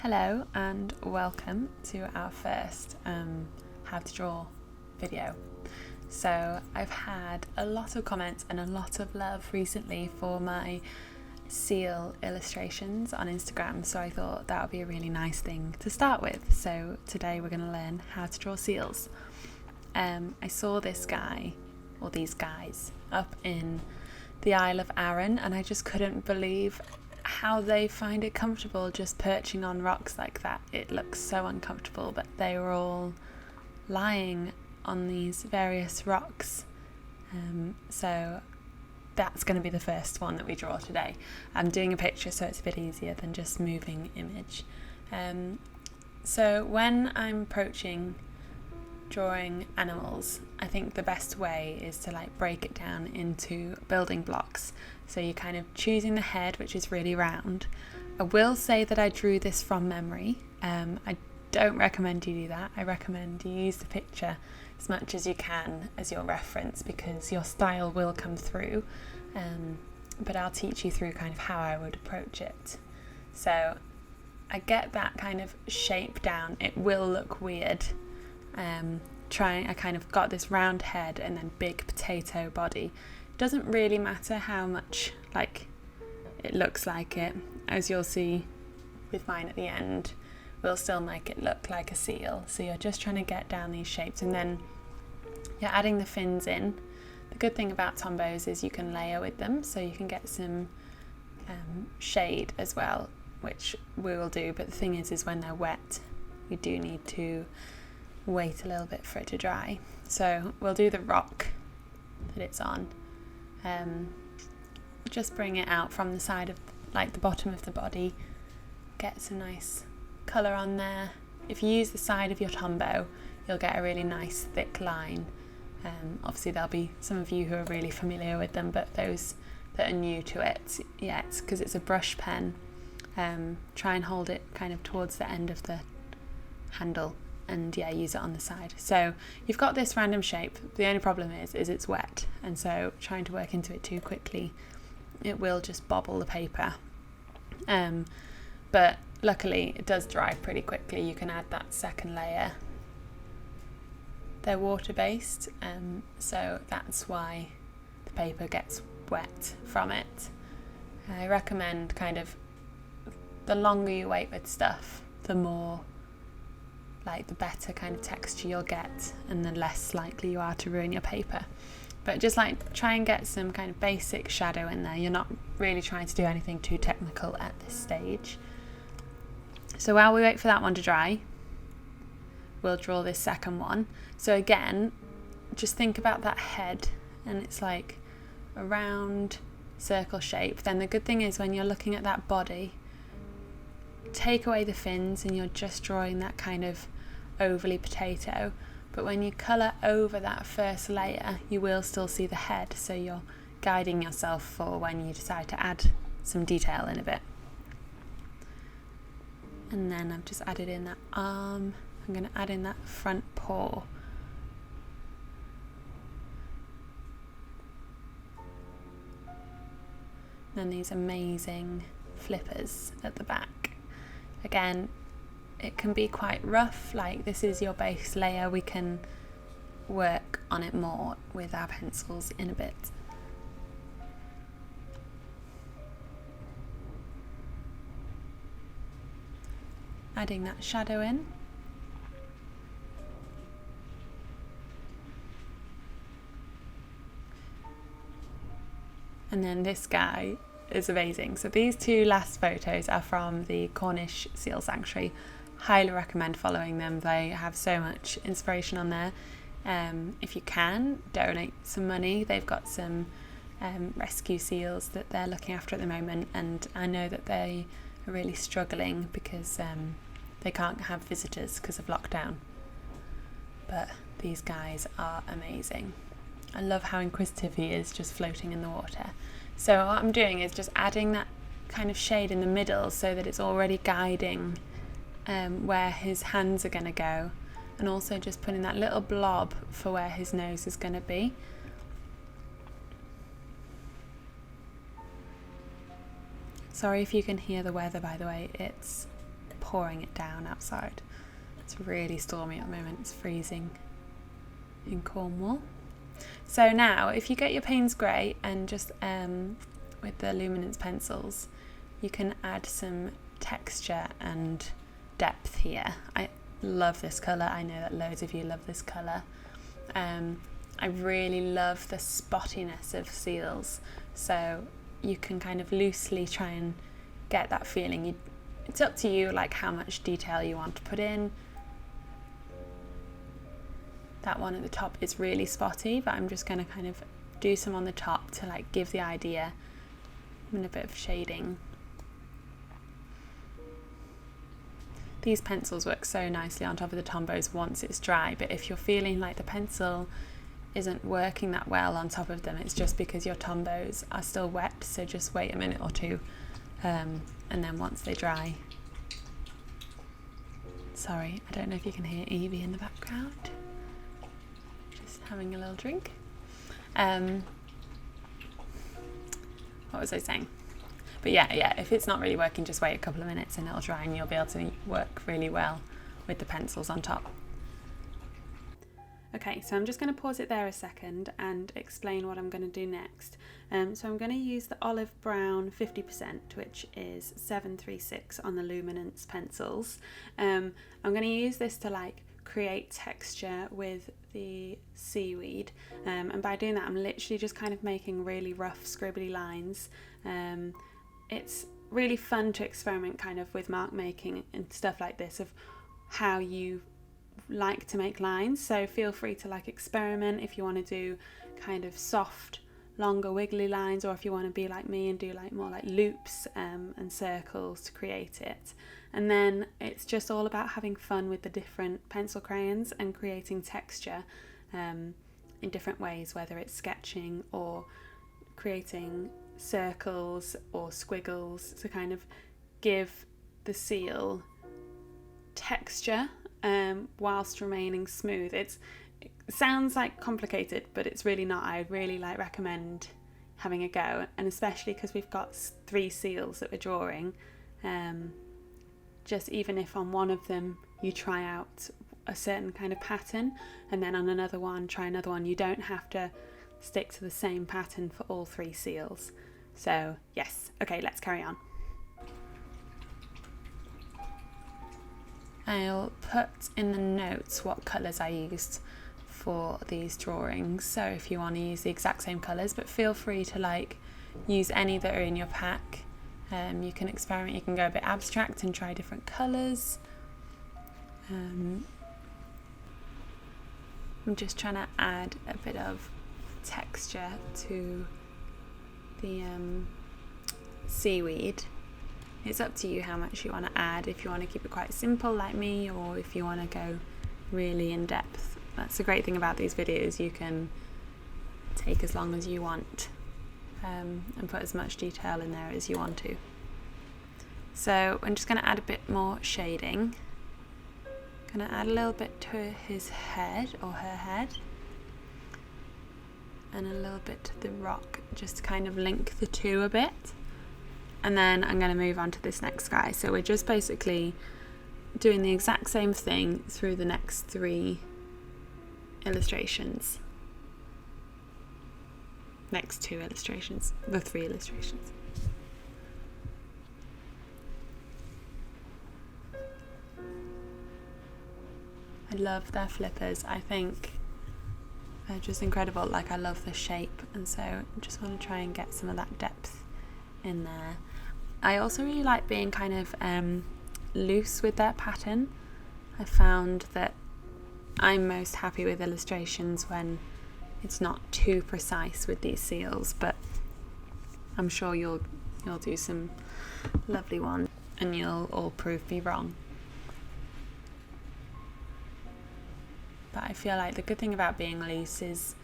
Hello and welcome to our first how to draw video. So I've had a lot of comments and a lot of love recently for my seal illustrations on Instagram, so I thought that would be a really nice thing to start with. So today we're going to learn how to draw seals. I saw this guy, or these guys, up in the Isle of Arran, and I just couldn't believe how they find it comfortable just perching on rocks like that. It looks so uncomfortable, but they were all lying on these various rocks. So that's going to be the first one that we draw today. I'm doing a picture so it's a bit easier than just moving image. So when I'm approaching drawing animals, I think the best way is to break it down into building blocks. So you're kind of choosing the head, which is really round. I will say that I drew this from memory. I don't recommend you do that. I recommend you use the picture as much as you can as your reference, because your style will come through. But I'll teach you through kind of how I would approach it. So I get that kind of shape down. It will look weird. I kind of got this round head and then big potato body. Doesn't really matter how much it looks like it, as you'll see with mine at the end. We'll still make it look like a seal. So you're just trying to get down these shapes, and then you're adding the fins in. The good thing about tombos is you can layer with them, so you can get some shade as well, which we will do. But the thing is when they're wet, you do need to wait a little bit for it to dry. So we'll do the rock that it's on. Just bring it out from the side of the bottom of the body, get some nice colour on there. If you use the side of your tombow, you'll get a really nice thick line. Obviously there'll be some of you who are really familiar with them, but those that are new to it, it's because it's a brush pen. Try and hold it kind of towards the end of the handle, and use it on the side. So you've got this random shape. The only problem is it's wet, and so trying to work into it too quickly, it will just bobble the paper. But luckily it does dry pretty quickly. You can add that second layer. They're water-based, so that's why the paper gets wet from it. I recommend kind of the longer you wait with stuff, the more the better kind of texture you'll get, and the less likely you are to ruin your paper. But just try and get some kind of basic shadow in there. You're not really trying to do anything too technical at this stage. So while we wait for that one to dry, we'll draw this second one. So again, just think about that head, and it's like a round circle shape. Then the good thing is when you're looking at that body, take away the fins and you're just drawing that kind of overly potato. But when you colour over that first layer, you will still see the head, so you're guiding yourself for when you decide to add some detail in a bit. And then I've just added in that arm. I'm going to add in that front paw. Then these amazing flippers at the back. Again, it can be quite rough. This is your base layer. We can work on it more with our pencils in a bit. Adding that shadow in. And then this guy is amazing. So these two last photos are from the Cornish Seal Sanctuary. Highly recommend following them. They have so much inspiration on there. If you can, donate some money. They've got some rescue seals that they're looking after at the moment, and I know that they are really struggling because they can't have visitors because of lockdown. But these guys are amazing. I love how inquisitive he is, just floating in the water. So what I'm doing is just adding that kind of shade in the middle so that it's already guiding where his hands are going to go, and also just putting that little blob for where his nose is going to be. Sorry if you can hear the weather, by the way. It's pouring it down outside. It's really stormy at the moment, it's freezing in Cornwall. So now if you get your Payne's Grey and just with the luminance pencils, you can add some texture and depth here. I love this colour. I know that loads of you love this colour. I really love the spottiness of seals, so you can kind of loosely try and get that feeling. It's up to you, like how much detail you want to put in. That one at the top is really spotty, but I'm just going to kind of do some on the top to like give the idea and a bit of shading. These pencils work so nicely on top of the Tombows once it's dry, but if you're feeling like the pencil isn't working that well on top of them, it's just because your Tombows are still wet, so just wait a minute or two, and then once they dry. Sorry, I don't know if you can hear Evie in the background, just having a little drink. What was I saying? But yeah, if it's not really working, just wait a couple of minutes and it'll dry and you'll be able to work really well with the pencils on top. Okay, so I'm just going to pause it there a second and explain what I'm going to do next. So I'm going to use the olive brown 50%, which is 736 on the luminance pencils. I'm going to use this to like create texture with the seaweed, and by doing that I'm literally just kind of making really rough scribbly lines. It's really fun to experiment kind of with mark making and stuff like this, of how you like to make lines, so feel free to like experiment if you want to do kind of soft, longer wiggly lines, or if you want to be like me and do like more like loops and circles to create it. And then it's just all about having fun with the different pencil crayons and creating texture in different ways, whether it's sketching or creating circles or squiggles to kind of give the seal texture whilst remaining smooth. It sounds like complicated, but it's really not. I really recommend having a go, and especially because we've got 3 seals that we're drawing, just even if on one of them you try out a certain kind of pattern and then on another one try another one, you don't have to stick to the same pattern for all 3 seals. So yes, okay, let's carry on. I'll put in the notes what colours I used for these drawings, so if you want to use the exact same colours, but feel free to like use any that are in your pack. You can experiment, you can go a bit abstract and try different colours. I'm just trying to add a bit of texture to the seaweed. It's up to you how much you want to add, if you want to keep it quite simple like me, or if you want to go really in depth. That's the great thing about these videos, you can take as long as you want and put as much detail in there as you want to. So I'm just going to add a bit more shading. Going to add a little bit to his head or her head, and a little bit to the rock, just to kind of link the two a bit. And then I'm going to move on to this next guy. So we're just basically doing the exact same thing through the next 3 illustrations. Next 2 illustrations, the 3 illustrations. I love their flippers. I think they're just incredible. Like, I love the shape, and so I just want to try and get some of that depth in there. I also really like being kind of loose with their pattern. I found that I'm most happy with illustrations when it's not too precise with these seals, but I'm sure you'll do some lovely ones and you'll all prove me wrong. But I feel like the good thing about being loose is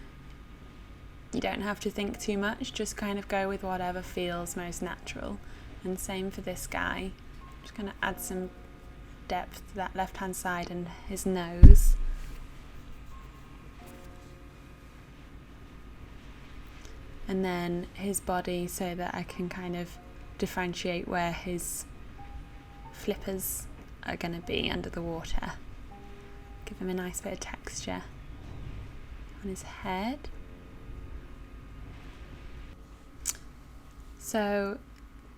you don't have to think too much, just kind of go with whatever feels most natural. And same for this guy. I'm just going to add some depth to that left hand side and his nose. And then his body, so that I can kind of differentiate where his flippers are going to be under the water. Give him a nice bit of texture on his head. So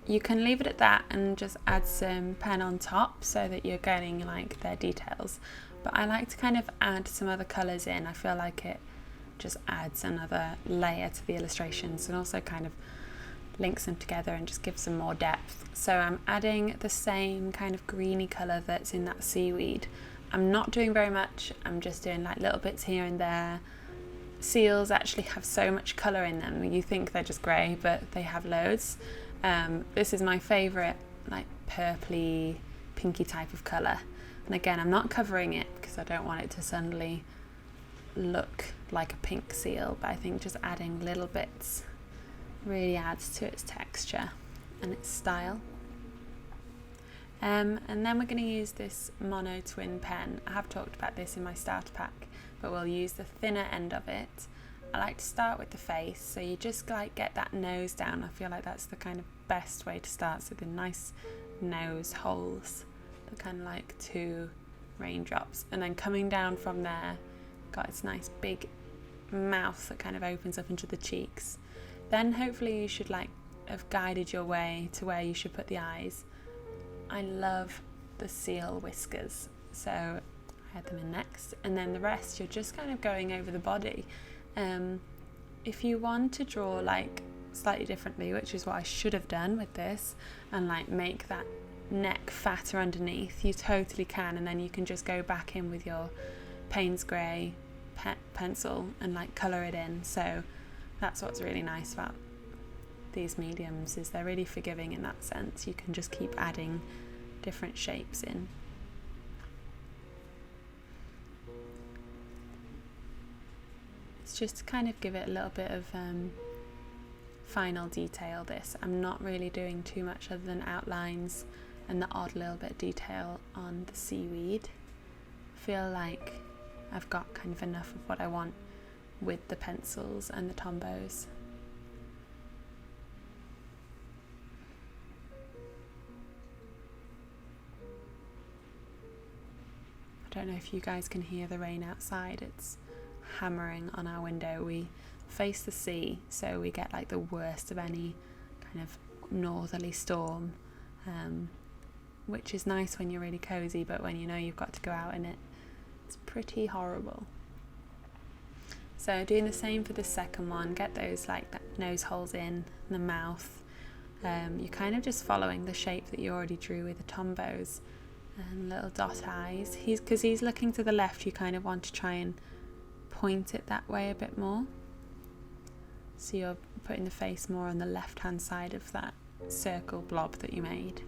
you can leave it at that and just add some pen on top so that you're getting like their details. But I like to kind of add some other colours in. I feel like it just adds another layer to the illustrations and also kind of links them together and just gives them more depth. So I'm adding the same kind of greeny colour that's in that seaweed. I'm not doing very much, I'm just doing like little bits here and there. Seals actually have so much colour in them. You think they're just grey, but they have loads. This is my favourite, like purpley, pinky type of colour. And again, I'm not covering it because I don't want it to suddenly look like a pink seal, but I think just adding little bits really adds to its texture and its style. And then we're going to use this mono twin pen. I have talked about this in my starter pack, but we'll use the thinner end of it. I like to start with the face, so you just like get that nose down. I feel like that's the kind of best way to start, so the nice nose holes, the kind of like 2 raindrops, and then coming down from there, got its nice big mouth that kind of opens up into the cheeks. Then hopefully you should like have guided your way to where you should put the eyes. I love the seal whiskers, so I add them in next, and then the rest you're just kind of going over the body. If you want to draw like slightly differently, which is what I should have done with this, and like make that neck fatter underneath, you totally can, and then you can just go back in with your Payne's grey pencil and like colour it in. So that's what's really nice about these mediums, is they're really forgiving in that sense. You can just keep adding different shapes in. It's just to kind of give it a little bit of final detail. This, I'm not really doing too much other than outlines and the odd little bit of detail on the seaweed. I feel like I've got kind of enough of what I want with the pencils and the Tombows. I don't know if you guys can hear the rain outside. It's hammering on our window. We face the sea, so we get like the worst of any kind of northerly storm, which is nice when you're really cozy, but when you know you've got to go out in it, it's pretty horrible. So doing the same for the second one, get those like that nose holes in the mouth. You're kind of just following the shape that you already drew with the Tombows, and little dot eyes. Because he's looking to the left, you kind of want to try and point it that way a bit more. So you're putting the face more on the left hand side of that circle blob that you made.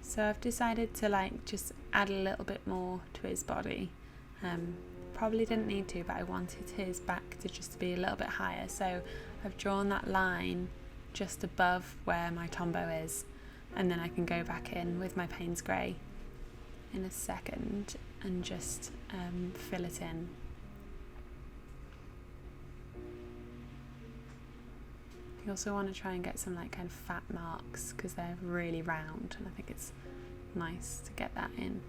So I've decided to like just add a little bit more to his body. Probably didn't need to, but I wanted his back to just be a little bit higher. So I've drawn that line just above where my Tombow is, and then I can go back in with my Payne's grey in a second and just fill it in. You also want to try and get some like kind of fat marks because they're really round, and I think it's nice to get that in.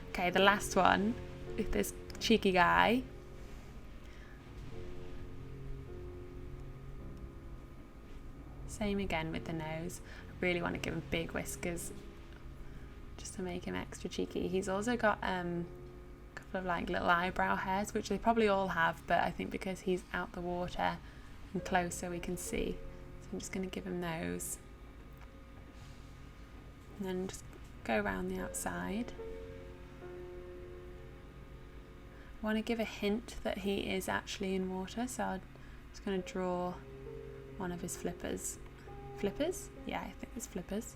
Okay, the last one with this cheeky guy. Same again with the nose. I really want to give him big whiskers just to make him extra cheeky. He's also got a couple of like little eyebrow hairs, which they probably all have, but I think because he's out the water and closer we can see. So I'm just going to give him those. And then just go around the outside. I want to give a hint that he is actually in water, so I'm just going to draw one of his flippers. Flippers? Yeah, I think it's flippers.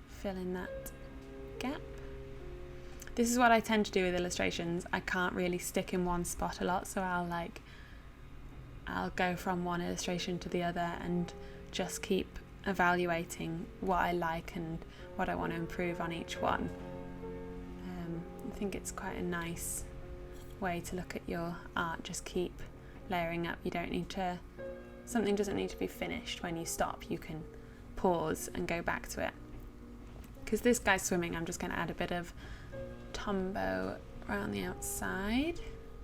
Fill in that gap. This is what I tend to do with illustrations. I can't really stick in one spot a lot, so I'll go from one illustration to the other and just keep evaluating what I like and what I want to improve on each one. I think it's quite a nice way to look at your art. Just keep layering up. Something doesn't need to be finished when you stop. You can pause and go back to it. Because this guy's swimming, I'm just going to add a bit of Tombow around the outside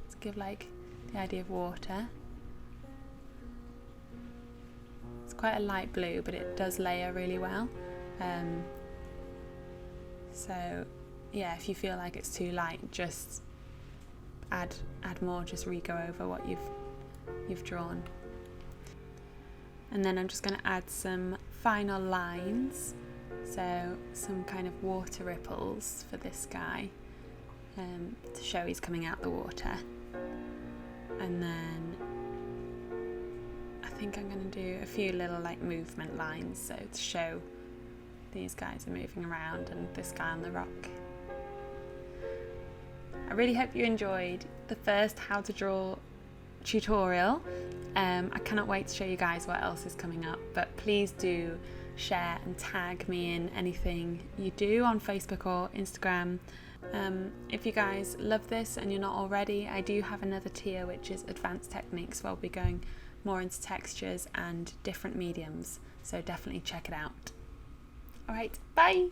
to give like the idea of water. It's quite a light blue, but it does layer really well. So yeah, if you feel like it's too light, just add more, just re-go over what you've drawn. And then I'm just going to add some final lines, so some kind of water ripples for this guy, to show he's coming out the water. And then I think I'm going to do a few little like movement lines, so to show these guys are moving around and this guy on the rock. I really hope you enjoyed the first how to draw tutorial. I cannot wait to show you guys what else is coming up, but please do share and tag me in anything you do on Facebook or Instagram. If you guys love this and you're not already, I do have another tier which is advanced techniques, where I'll be going more into textures and different mediums, so definitely check it out. Alright, bye!